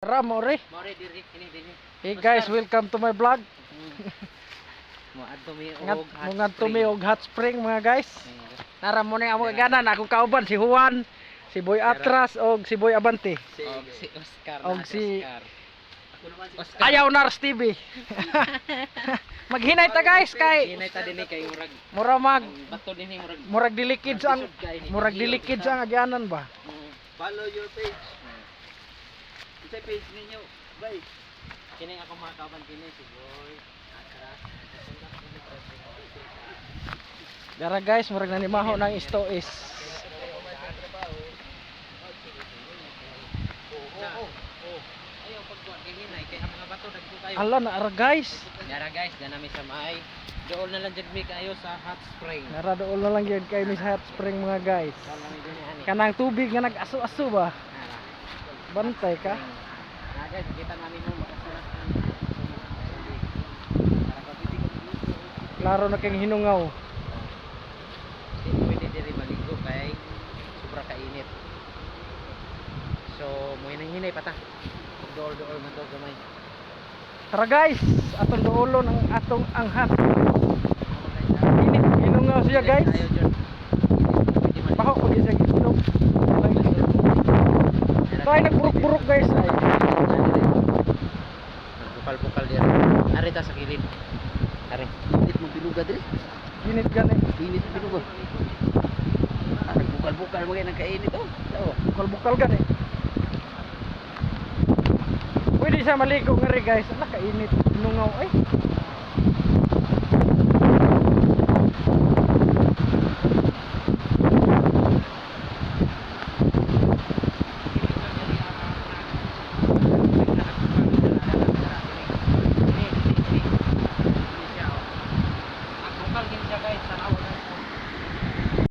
Tara, more. More diri kini. Hey guys, welcome to my vlog. Moadto mi Mga tumi og hot spring mga guys. Tara mo na amo ganan ako kauban si Juan, si Boy Atras og si Boy Abante. Si Oscar. Og si Ako naman si Oscar. Ayaw Nars TV. Maghinay ta guys kay Hinay ta dinhi kay mura mag bato dinhi murag dilikid sa agyanan ba. Follow your page. Sa page ninyo, bye. Kini ako mga kauban kini si Boy Atras. Dara guys, murag nanimaho ng istois. Ayaw pagkuan kay hinay kay ang mga bato dagko kayo. Ala na ara guys. Dara guys, ganami sa maay. Dool na lang jud mi kayo sa hot spring. Nara dool na lang gyud kay ni sa hot spring mga guys. Kami dinhi ani. Kanang tubig nga nag-aso-aso ba? Nara. Bantay ka. Nah guys, kita namin mo makasulat ang Klaro na kang hinungaw. Hindi pwede diri maligo kay sobra kainit. So, mo hinay pa ta. Dool-dool man daw gamay. Tara guys, atong doolon ang atong anghat. Init hinungaw siya guys. Ayaw dyan. Pwede man. Baho ko siya gisulog. Kaya nagburuk-buruk guys ay. Bukal-bukal dia. Ari ta sa gilid. Ari. Init mo binuga diri. Init gani. Init binuga. Ah, bukal-bukal mo kay nagkainit oh. Oo. Bukal-bukal gani. Pwede siya maligo nga rin guys. Ala kainit hinungaw ay.